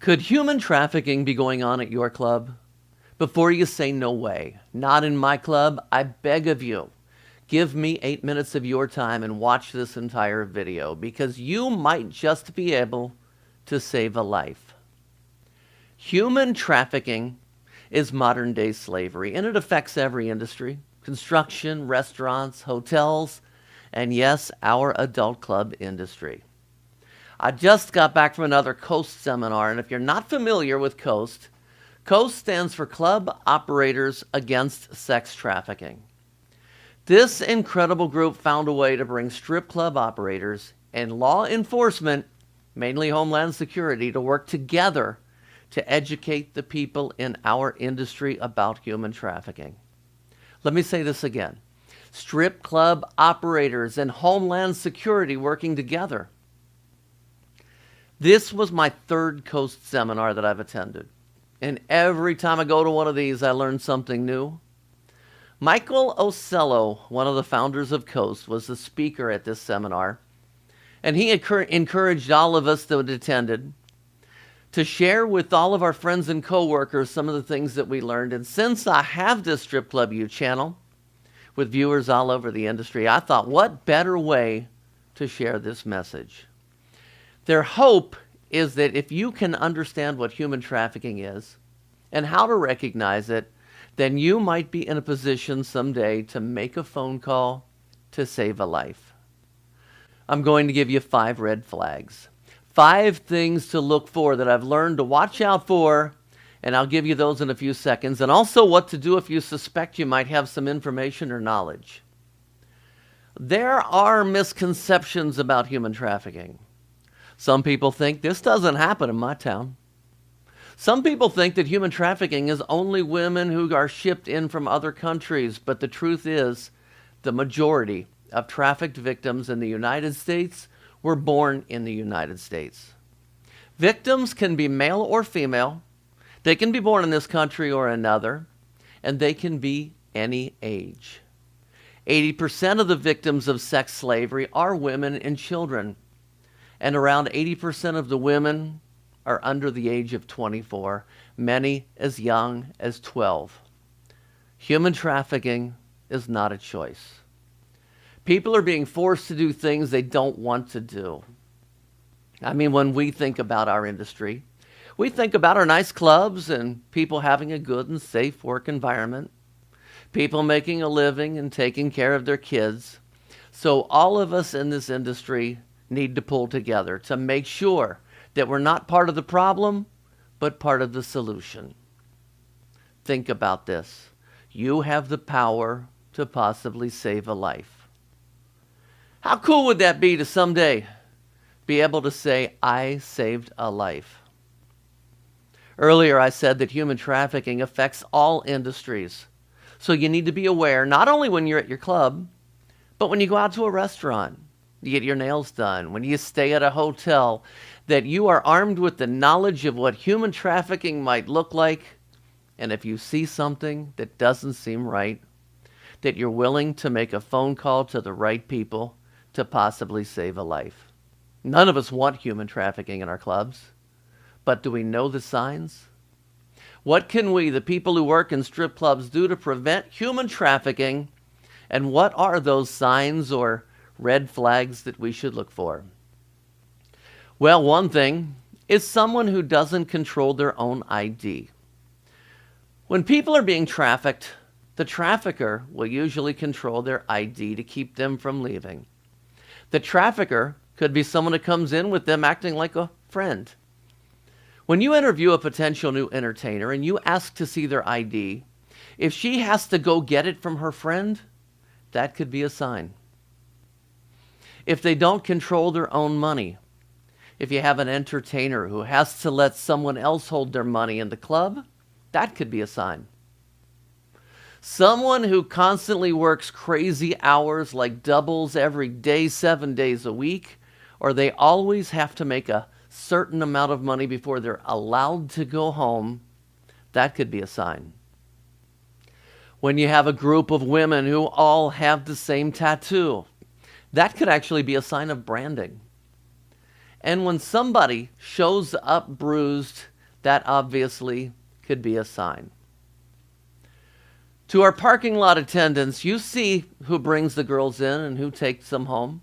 Could human trafficking be going on at your club? Before you say no way, not in my club, I beg of you, give me 8 minutes of your time and watch this entire video because you might just be able to save a life. Human trafficking is modern day slavery and it affects every industry: construction, restaurants, hotels, and yes, our adult club industry. I just got back from another COAST seminar, and if you're not familiar with COAST, COAST stands for Club Operators Against Sex Trafficking. This incredible group found a way to bring strip club operators and law enforcement, mainly Homeland Security, to work together to educate the people in our industry about human trafficking. Let me say this again. Strip club operators and Homeland Security working together. This was my third COAST seminar that I've attended. And every time I go to one of these, I learn something new. Michael Ocello, one of the founders of COAST, was the speaker at this seminar. And he encouraged all of us that attended to share with all of our friends and coworkers some of the things that we learned. And since I have this Strip Club U channel with viewers all over the industry, I thought, what better way to share this message? Their hope is that if you can understand what human trafficking is and how to recognize it, then you might be in a position someday to make a phone call to save a life. I'm going to give you 5 red flags. 5 things to look for that I've learned to watch out for, and I'll give you those in a few seconds, and also what to do if you suspect you might have some information or knowledge. There are misconceptions about human trafficking. Some people think this doesn't happen in my town. Some people think that human trafficking is only women who are shipped in from other countries, but the truth is the majority of trafficked victims in the United States were born in the United States. Victims can be male or female. They can be born in this country or another, and they can be any age. 80% of the victims of sex slavery are women and children. And around 80% of the women are under the age of 24, many as young as 12. Human trafficking is not a choice. People are being forced to do things they don't want to do. I mean, when we think about our industry, we think about our nice clubs and people having a good and safe work environment, people making a living and taking care of their kids. So all of us in this industry need to pull together to make sure that we're not part of the problem, but part of the solution. Think about this. You have the power to possibly save a life. How cool would that be to someday be able to say, I saved a life? Earlier I said that human trafficking affects all industries. So you need to be aware, not only when you're at your club, but when you go out to a restaurant, you get your nails done, when you stay at a hotel, that you are armed with the knowledge of what human trafficking might look like, and if you see something that doesn't seem right, that you're willing to make a phone call to the right people to possibly save a life. None of us want human trafficking in our clubs, but do we know the signs? What can we, the people who work in strip clubs, do to prevent human trafficking, and what are those signs or red flags that we should look for? Well, one thing is someone who doesn't control their own ID. When people are being trafficked, the trafficker will usually control their ID to keep them from leaving. The trafficker could be someone who comes in with them acting like a friend. When you interview a potential new entertainer and you ask to see their ID, if she has to go get it from her friend, that could be a sign. If they don't control their own money, if you have an entertainer who has to let someone else hold their money in the club, that could be a sign. Someone who constantly works crazy hours like doubles every day, 7 days a week, or they always have to make a certain amount of money before they're allowed to go home, that could be a sign. When you have a group of women who all have the same tattoo, that could actually be a sign of branding. And when somebody shows up bruised, that obviously could be a sign. To our parking lot attendants, you see who brings the girls in and who takes them home.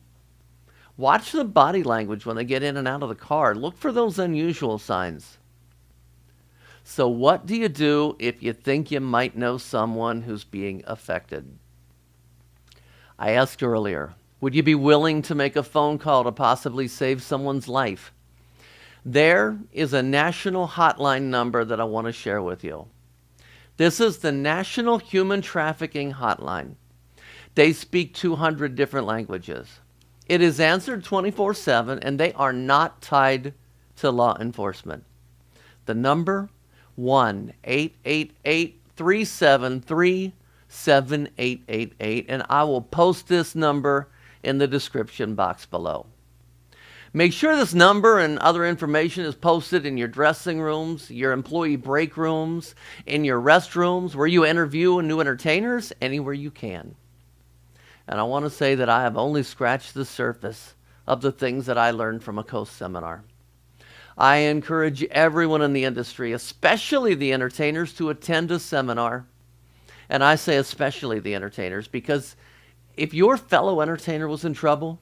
Watch the body language when they get in and out of the car. Look for those unusual signs. So what do you do if you think you might know someone who's being affected? I asked earlier, would you be willing to make a phone call to possibly save someone's life? There is a national hotline number that I want to share with you. This is the National Human Trafficking Hotline. They speak 200 different languages. It is answered 24/7, and they are not tied to law enforcement. The number, 1-888-373-7888, and I will post this number in the description box below. Make sure this number and other information is posted in your dressing rooms, your employee break rooms, in your restrooms, where you interview new entertainers, anywhere you can. And I want to say that I have only scratched the surface of the things that I learned from a Coast seminar. I encourage everyone in the industry, especially the entertainers, to attend a seminar. And I say especially the entertainers, because if your fellow entertainer was in trouble,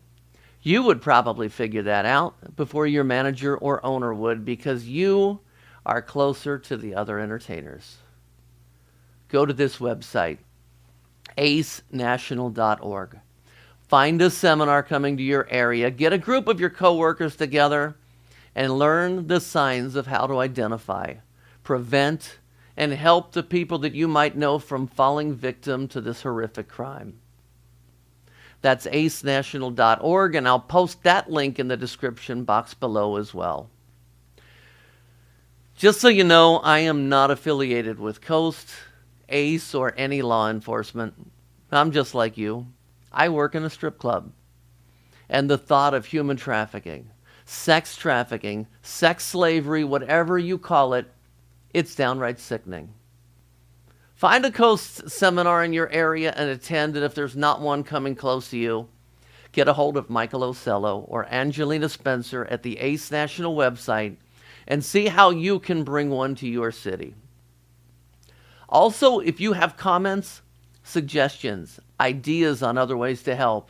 you would probably figure that out before your manager or owner would, because you are closer to the other entertainers. Go to this website, acenational.org. Find a seminar coming to your area. Get a group of your coworkers together and learn the signs of how to identify, prevent, and help the people that you might know from falling victim to this horrific crime. That's acenational.org, and I'll post that link in the description box below as well. Just so you know, I am not affiliated with Coast, ACE, or any law enforcement. I'm just like you. I work in a strip club. And the thought of human trafficking, sex slavery, whatever you call it, it's downright sickening. Find a Coast seminar in your area and attend, and if there's not one coming close to you, get a hold of Michael Ocello or Angelina Spencer at the ACE National website and see how you can bring one to your city. Also, if you have comments, suggestions, ideas on other ways to help,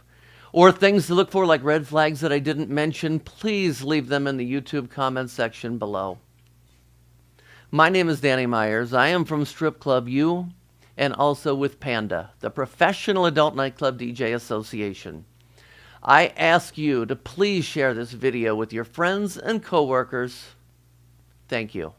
or things to look for like red flags that I didn't mention, please leave them in the YouTube comment section below. My name is Danny Myers. I am from Strip Club U and also with Panda, the Professional Adult Nightclub DJ Association. I ask you to please share this video with your friends and coworkers. Thank you.